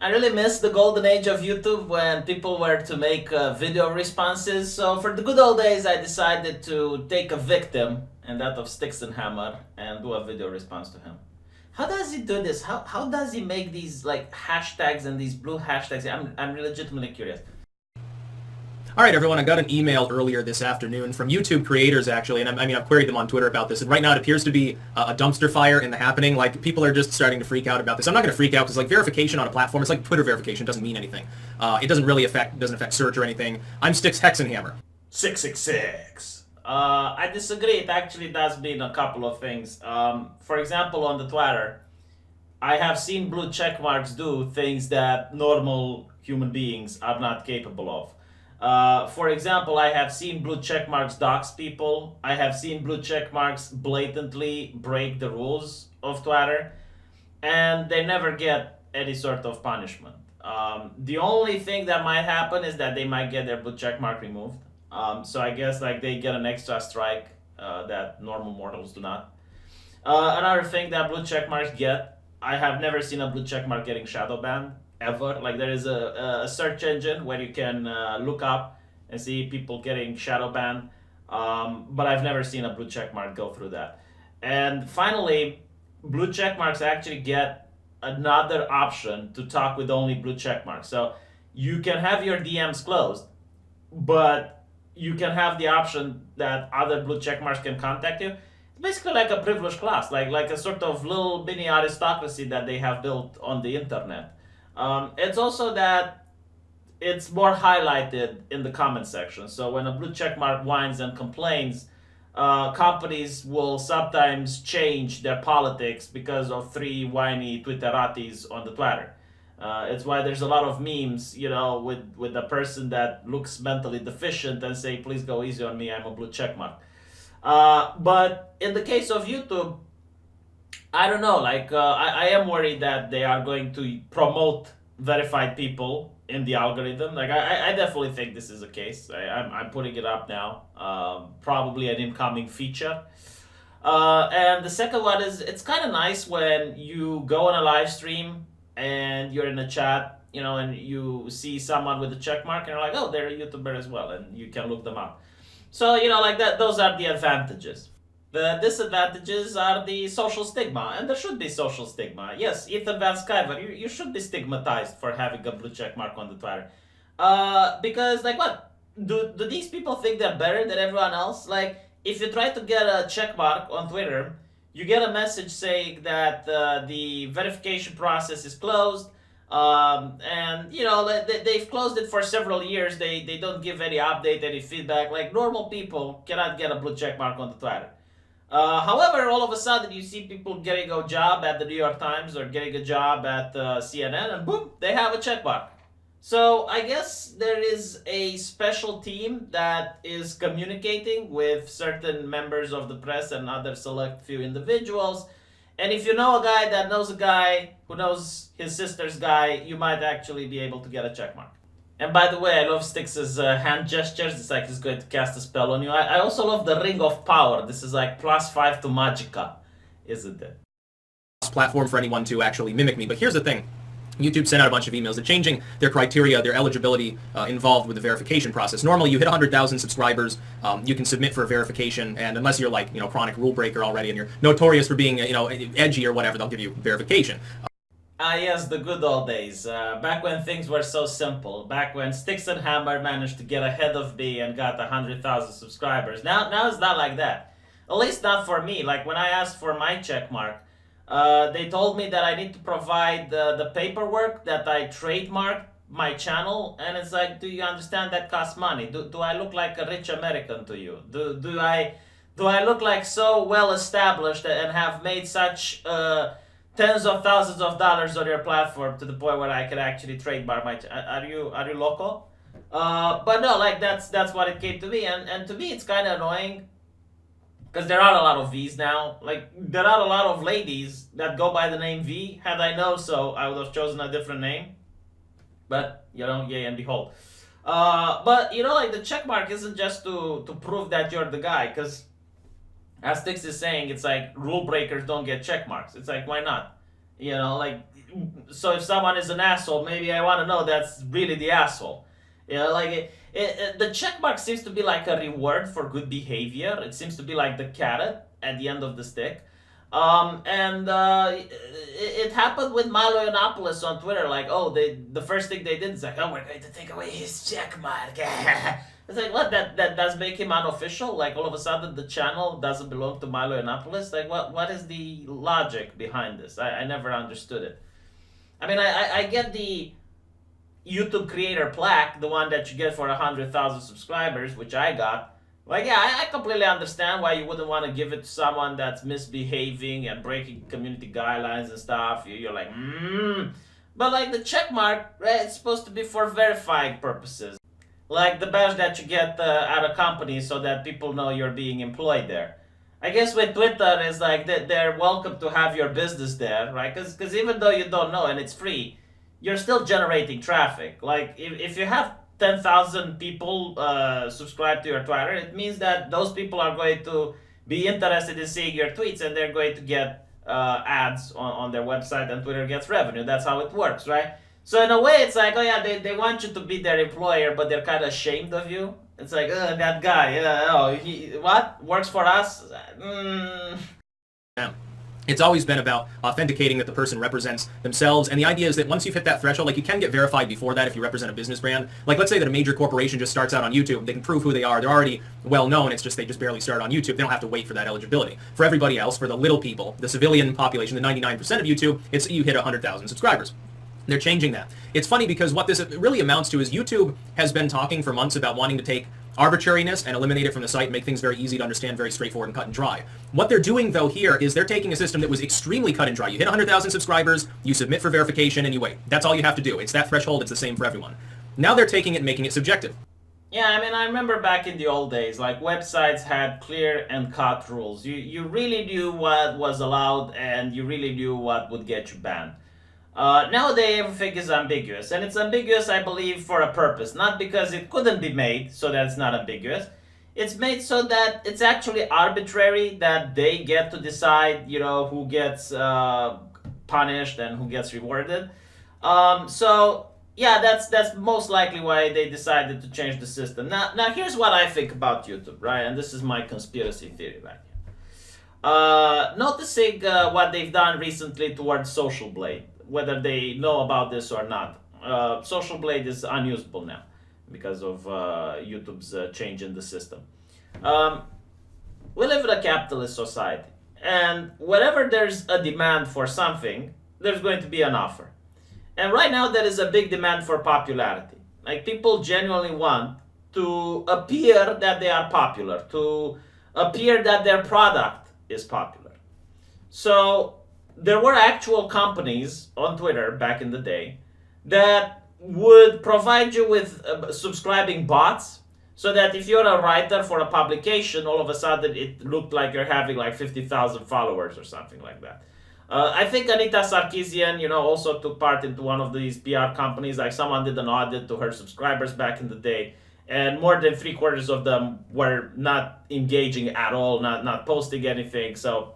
I really miss the golden age of YouTube when people were to make video responses. So for the good old days, I decided to take a victim, and that of Styxhexenhammer, and do a video response to him. How does he do this? How does he make these like hashtags and these blue hashtags? I'm legitimately curious. All right, everyone, I got an email earlier this afternoon from YouTube creators, actually, and I've queried them on Twitter about this, and right now it appears to be a dumpster fire in the happening. Like, people are just starting to freak out about this. I'm not going to freak out because, like, verification on a platform, it's like Twitter verification, doesn't mean anything. It doesn't really doesn't affect search or anything. I'm Styxhexenhammer. 666. I disagree. It actually does mean a couple of things. For example, on the Twitter, I have seen blue check marks do things that normal human beings are not capable of. For example, I have seen blue check marks dox people. I have seen blue check marks blatantly break the rules of Twitter, and they never get any sort of punishment. The only thing that might happen is that they might get their blue check mark removed. So I guess like they get an extra strike that normal mortals do not. Another thing that blue check marks get, I have never seen a blue check mark getting shadow banned. Ever. Like, there is a search engine where you can look up and see people getting shadow banned, but I've never seen a blue check mark go through that. And finally, blue check marks actually get another option to talk with only blue check marks. So you can have your DMs closed, but you can have the option that other blue check marks can contact you. It's basically like a privileged class, like a sort of little mini aristocracy that they have built on the internet. It's also that it's more highlighted in the comment section. So when a blue checkmark whines and complains, companies will sometimes change their politics because of three whiny Twitteratis on the Twitter. It's why there's a lot of memes, you know, with a person that looks mentally deficient and say, please go easy on me, I'm a blue checkmark. But in the case of YouTube, I don't know, like, I am worried that they are going to promote verified people in the algorithm. Like, I definitely think this is the case. I'm putting it up now. Probably an incoming feature. And the second one is, it's kind of nice when you go on a live stream and you're in a chat, you know, and you see someone with a check mark and you're like, oh, they're a YouTuber as well, and you can look them up. So, you know, like that, those are the advantages. The disadvantages are the social stigma, and there should be social stigma. Yes, Ethan Van Sciver, you should be stigmatized for having a blue check mark on the Twitter. Because, like, what? Do these people think they're better than everyone else? Like, if you try to get a check mark on Twitter, you get a message saying that the verification process is closed, and, you know, they've closed it for several years. They don't give any update, any feedback. Like, normal people cannot get a blue check mark on the Twitter. However, all of a sudden you see people getting a job at the New York Times or getting a job at CNN, and boom, they have a check mark. So I guess there is a special team that is communicating with certain members of the press and other select few individuals. And if you know a guy that knows a guy who knows his sister's guy, you might actually be able to get a check mark. And by the way, I love Styx's hand gestures. It's like he's going to cast a spell on you. I also love the Ring of Power. This is like +5 to Magicka, isn't it? Platform for anyone to actually mimic me. But here's the thing. YouTube sent out a bunch of emails. They're changing their criteria, their eligibility involved with the verification process. Normally, you hit 100,000 subscribers, you can submit for verification, and unless you're like, you know, chronic rule breaker already and you're notorious for being, you know, edgy or whatever, they'll give you verification. Yes, the good old days. Back when things were so simple. Back when Styxhexenhammer managed to get ahead of me and got 100,000 subscribers. Now it's not like that. At least not for me. Like, when I asked for my check mark, they told me that I need to provide the paperwork that I trademarked my channel, and it's like, do you understand that costs money? Do I look like a rich American to you? Do I look like so well established and have made such tens of thousands of dollars on your platform to the point where I can actually trademark my are you local? But no, like, that's what it came to me, and to me it's kind of annoying. Because there are a lot of V's now. Like, there are a lot of ladies that go by the name V. Had I known so, I would have chosen a different name. But, you know, yay and behold. But, you know, like, the checkmark isn't just to prove that you're the guy. Because, as Styx is saying, it's like, rule breakers don't get check marks. It's like, why not? You know, like, so if someone is an asshole, maybe I want to know that's really the asshole. You know, like the checkmark seems to be like a reward for good behavior. It seems to be like the carrot at the end of the stick. And it happened with Milo Yiannopoulos on Twitter. Like, oh, the first thing they did is like, oh, we're going to take away his checkmark. It's like, what? That does make him unofficial? Like, all of a sudden the channel doesn't belong to Milo Yiannopoulos? Like, what is the logic behind this? I never understood it. I mean, I get the YouTube creator plaque, the one that you get for 100,000 subscribers, which I got. Like, yeah, I completely understand why you wouldn't want to give it to someone that's misbehaving and breaking community guidelines and stuff. You're like, But like the check mark, right, it's supposed to be for verifying purposes. Like the badge that you get at a company so that people know you're being employed there. I guess with Twitter, it's like they're welcome to have your business there, right? Because even though you don't know and it's free, you're still generating traffic. Like if you have 10,000 people subscribe to your Twitter, it means that those people are going to be interested in seeing your tweets and they're going to get ads on their website and Twitter gets revenue. That's how it works, right? So in a way, it's like, oh yeah, they want you to be their employer, but they're kind of ashamed of you. It's like, that guy, he what works for us? Yeah. It's always been about authenticating that the person represents themselves, and the idea is that once you've hit that threshold, like you can get verified before that if you represent a business brand. Like let's say that a major corporation just starts out on YouTube, they can prove who they are, they're already well known, it's just they just barely started on YouTube, they don't have to wait for that eligibility. For everybody else, for the little people, the civilian population, the 99% of YouTube, it's you hit 100,000 subscribers. They're changing that. It's funny because what this really amounts to is YouTube has been talking for months about wanting to take arbitrariness and eliminate it from the site, make things very easy to understand, very straightforward and cut and dry. What they're doing though here is they're taking a system that was extremely cut and dry. You hit 100,000 subscribers, you submit for verification, and you wait. That's all you have to do. It's that threshold, it's the same for everyone. Now they're taking it and making it subjective. Yeah, I mean, I remember back in the old days, like websites had clear and cut rules. You really knew what was allowed and you really knew what would get you banned. Nowadays, everything is ambiguous, and it's ambiguous, I believe, for a purpose. Not because it couldn't be made so that it's not ambiguous. It's made so that it's actually arbitrary, that they get to decide, who gets punished and who gets rewarded. So yeah, that's most likely why they decided to change the system. Now here's what I think about YouTube, right? And this is my conspiracy theory right here. Noticing what they've done recently towards Social Blade, whether they know about this or not. Social Blade is unusable now because of YouTube's change in the system. We live in a capitalist society, and whenever there's a demand for something, there's going to be an offer. And right now there is a big demand for popularity. Like people genuinely want to appear that they are popular, to appear that their product is popular. So there were actual companies on Twitter back in the day that would provide you with subscribing bots so that if you're a writer for a publication, all of a sudden it looked like you're having like 50,000 followers or something like that. I think Anita Sarkeesian, also took part into one of these PR companies. Like someone did an audit to her subscribers back in the day, and more than 3/4 of them were not engaging at all, not posting anything. So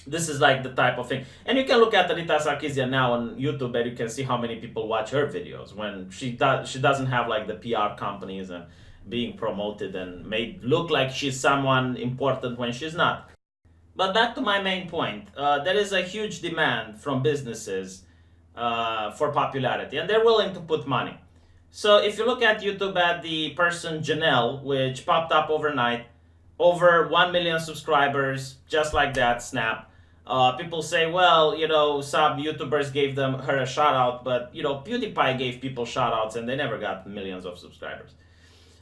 this is like the type of thing. And you can look at Anita Sarkeesian now on YouTube and you can see how many people watch her videos when she doesn't have like the PR companies and being promoted and made look like she's someone important when she's not. But back to my main point, there is a huge demand from businesses for popularity, and they're willing to put money. So if you look at YouTube at the person Janelle, which popped up overnight, over 1 million subscribers, just like that, snap. People say, well, some YouTubers gave her a shout out, but PewDiePie gave people shout outs and they never got millions of subscribers.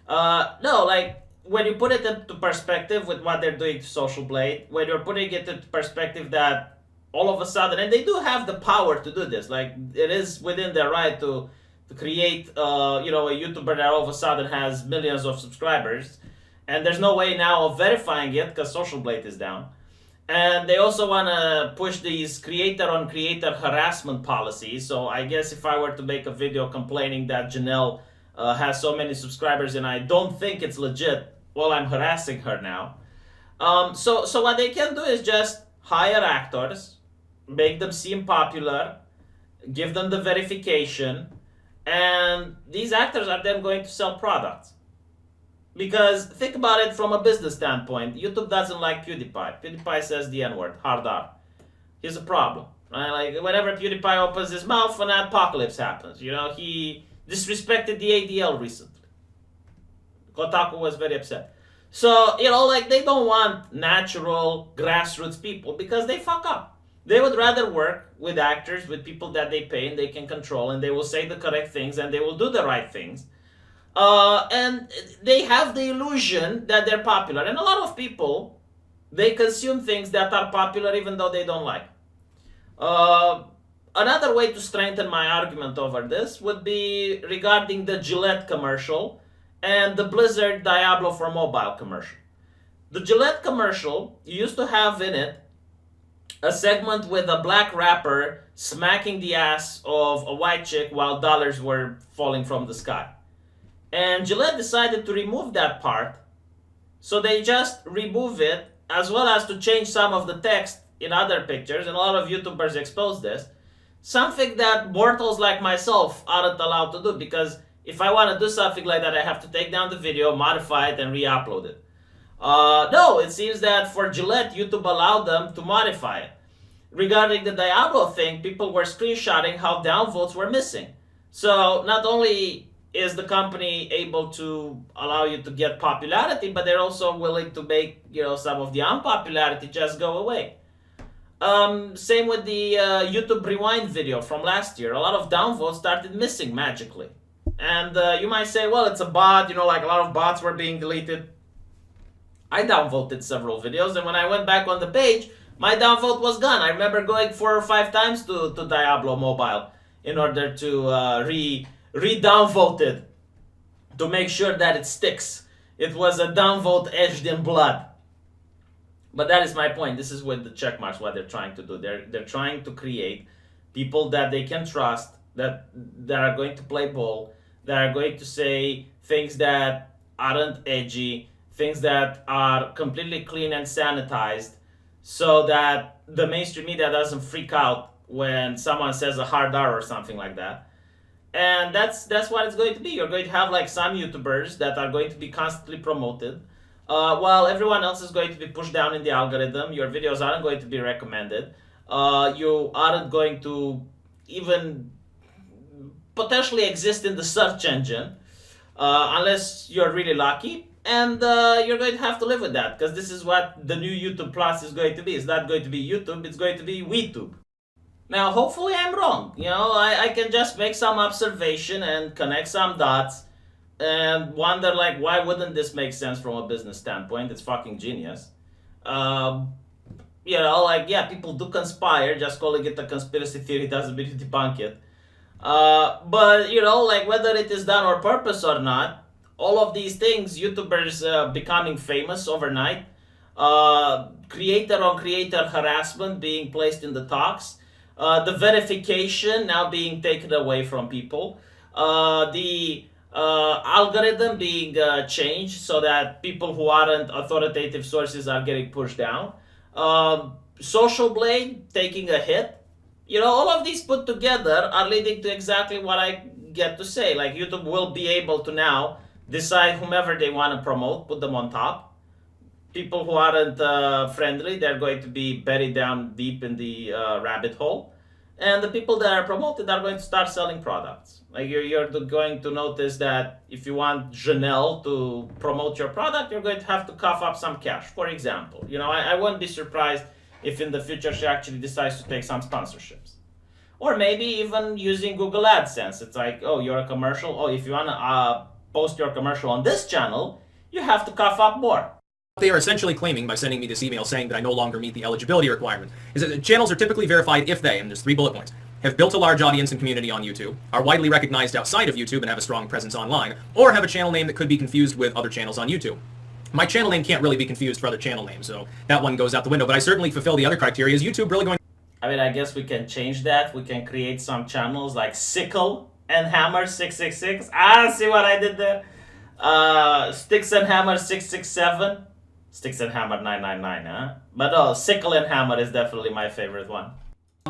No, like when you put it into perspective with what they're doing to Social Blade, when you're putting it into perspective that all of a sudden, and they do have the power to do this, like it is within their right to create a YouTuber that all of a sudden has millions of subscribers, and there's no way now of verifying it because Social Blade is down. And they also want to push these creator-on-creator harassment policies. So I guess if I were to make a video complaining that Janelle has so many subscribers and I don't think it's legit, well, I'm harassing her now. So what they can do is just hire actors make them seem popular, give them the verification, and these actors are then going to sell products. Because think about it from a business standpoint. YouTube doesn't like PewDiePie. PewDiePie says the N-word, hard R. Here's a problem. Right? Like whenever PewDiePie opens his mouth, an apocalypse happens. You know, he disrespected the ADL recently. Kotaku was very upset. So, you know, like they don't want natural grassroots people because they fuck up. They would rather work with actors, with people that they pay and they can control, and they will say the correct things and they will do the right things. And they have the illusion that they're popular. And a lot of people, they consume things that are popular even though they don't like. Another way to strengthen my argument over this would be regarding the Gillette commercial and the Blizzard Diablo for Mobile commercial. The Gillette commercial used to have in it a segment with a black rapper smacking the ass of a white chick while dollars were falling from the sky. And Gillette decided to remove that part, so they just remove it, as well as to change some of the text in other pictures, and a lot of YouTubers expose this. Something that mortals like myself aren't allowed to do, because if I want to do something like that, I have to take down the video, modify it, and re-upload it. No, it seems that for Gillette, YouTube allowed them to modify it. Regarding the Diablo thing, people were screenshotting how downvotes were missing. So not only is the company able to allow you to get popularity, but they're also willing to make, you know, some of the unpopularity just go away. Same with the YouTube Rewind video from last year. A lot of downvotes started missing magically. And you might say, well, it's a bot, you know, like a lot of bots were being deleted. I downvoted several videos, and when I went back on the page, my downvote was gone. I remember going 4 or 5 times to Diablo Mobile in order to re-downvote it to make sure that it sticks. It was a downvote edged in blood. But that is my point. This is with the check marks, what they're trying to do. They're trying to create people that they can trust, that are going to play ball, that are going to say things that aren't edgy, things that are completely clean and sanitized, so that the mainstream media doesn't freak out when someone says a hard R or something like that. And that's what it's going to be. You're going to have like some YouTubers that are going to be constantly promoted, while everyone else is going to be pushed down in the algorithm. Your videos aren't going to be recommended. You aren't going to even potentially exist in the search engine, unless you're really lucky. And you're going to have to live with that, because this is what the new YouTube Plus is going to be. It's not going to be YouTube, it's going to be WeTube. Now, hopefully I'm wrong. You know, I can just make some observation and connect some dots and wonder, like, why wouldn't this make sense from a business standpoint? It's fucking genius. You know, like, yeah, people do conspire. Just calling it a conspiracy theory doesn't mean to debunk it. But, you know, like, whether it is done on purpose or not, all of these things, YouTubers becoming famous overnight, creator-on-creator harassment being placed in the talks, the verification now being taken away from people, the algorithm being changed so that people who aren't authoritative sources are getting pushed down, Social Blade taking a hit. You know, all of these put together are leading to exactly what I get to say. Like, YouTube will be able to now decide whomever they want to promote, put them on top. People who aren't friendly, they're going to be buried down deep in the rabbit hole. And the people that are promoted are going to start selling products. Like, you're going to notice that if you want Janelle to promote your product, you're going to have to cough up some cash, for example. You know, I wouldn't be surprised if in the future she actually decides to take some sponsorships. Or maybe even using Google AdSense. It's like, oh, you're a commercial. Oh, if you want to post your commercial on this channel, you have to cough up more. What they are essentially claiming by sending me this email saying that I no longer meet the eligibility requirement is that channels are typically verified if they, and there's 3 bullet points, have built a large audience and community on YouTube, are widely recognized outside of YouTube and have a strong presence online, or have a channel name that could be confused with other channels on YouTube. My channel name can't really be confused for other channel names, so that one goes out the window, but I certainly fulfill the other criteria. Is YouTube really going... I mean, I guess we can change that. We can create some channels like Styxhexenhammer666. See what I did there? Styxhexenhammer667. Styxhexenhammer999, huh? But Sickle and Hammer is definitely my favorite one.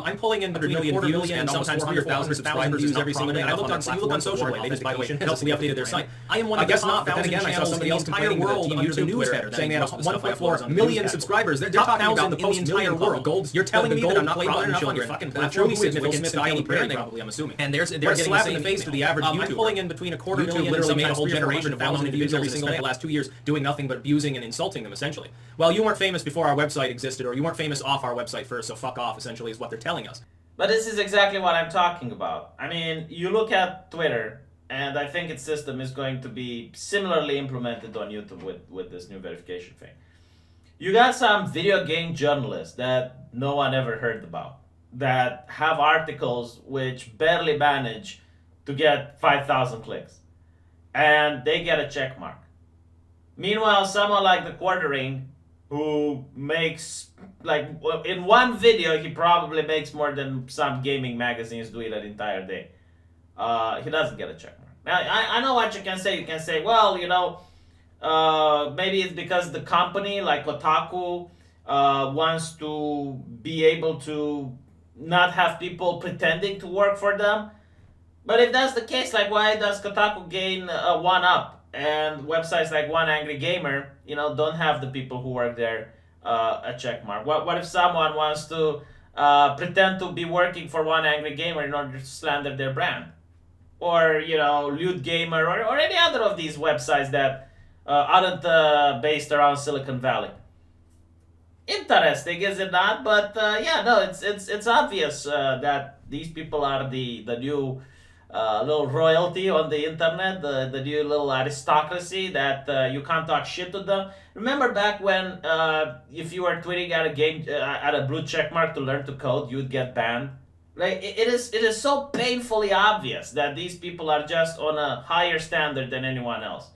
I'm pulling in between 1 views and sometimes 300,000 subscribers views every single day. And I looked on social way. They just, by the way, helpfully updated their site. I am one of the top 1,000 channels in the entire world under the news header saying they had 1.4 million subscribers. They're talking about the entire world. You're telling me that I'm not playing enough on your fucking platform? Truly significant style of branding, probably, I'm assuming. And they're getting a slap in the face to the average YouTuber. I'm pulling in between 250,000 literally made a whole generation of downloaded views every single day the last 2 years doing nothing but abusing and insulting them, essentially. Well, you weren't famous before our website existed, or you weren't famous off our website first, so fuck off, essentially, is what they're telling us. But this is exactly what I'm talking about. I mean, you look at Twitter, and I think its system is going to be similarly implemented on YouTube with this new verification thing. You got some video game journalists that no one ever heard about, that have articles which barely manage to get 5,000 clicks, and they get a check mark. Meanwhile, someone like the Quartering, who makes, like, in one video, he probably makes more than some gaming magazines do in an entire day. He doesn't get a check mark. Now, I know what you can say. You can say, well, you know, maybe it's because the company, like Kotaku, wants to be able to not have people pretending to work for them. But if that's the case, like, why does Kotaku gain a one-up? And websites like One Angry Gamer, you know, don't have the people who work there a check mark. What if someone wants to pretend to be working for One Angry Gamer in order to slander their brand? Or, you know, Lewd Gamer, or any other of these websites that aren't based around Silicon Valley. Interesting, is it not? But yeah, no, it's obvious that these people are the new little royalty on the internet, the new little aristocracy that you can't talk shit to them. Remember back when if you were tweeting at a game at a blue check mark to learn to code, you'd get banned. Like it is so painfully obvious that these people are just on a higher standard than anyone else.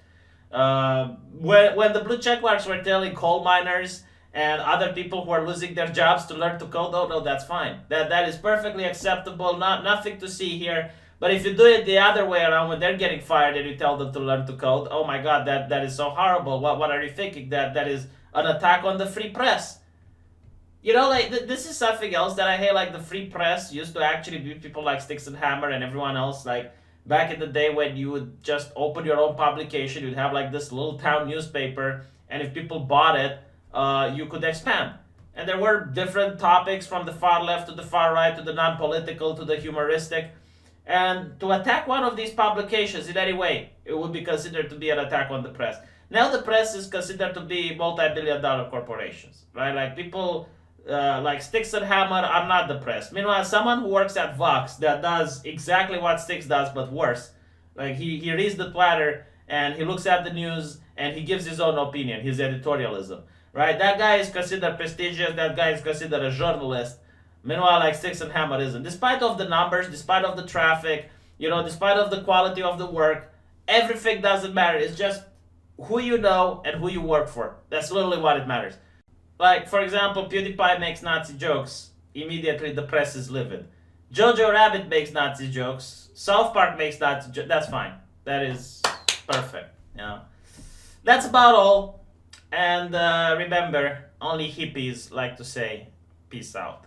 When the blue check marks were telling coal miners and other people who are losing their jobs to learn to code, oh no, that's fine. That is perfectly acceptable. Nothing to see here. But if you do it the other way around, when they're getting fired and you tell them to learn to code, oh my god, that is so horrible. What are you thinking? That is an attack on the free press. You know, like, this is something else that I hate. Like, the free press used to actually be people like Styxhexenhammer and everyone else. Like, back in the day when you would just open your own publication, you'd have like this little town newspaper, and if people bought it, you could expand. And there were different topics from the far left to the far right to the non-political to the humoristic. And to attack one of these publications in any way, it would be considered to be an attack on the press. Now the press is considered to be multi-billion-dollar corporations, right? Like, people like Styxhexenhammer are not the press. Meanwhile, someone who works at Vox that does exactly what Styx does, but worse. Like, he reads the Twitter, and he looks at the news, and he gives his own opinion, his editorialism, right? That guy is considered prestigious. That guy is considered a journalist. Meanwhile, like, Styxhexenhammer isn't. Despite of the numbers, despite of the traffic, you know, despite of the quality of the work, everything doesn't matter. It's just who you know and who you work for. That's literally what it matters. Like, for example, PewDiePie makes Nazi jokes. Immediately the press is livid. Jojo Rabbit makes Nazi jokes. South Park makes Nazi jokes. That's fine. That is perfect. You know? That's about all. And remember, only hippies like to say peace out.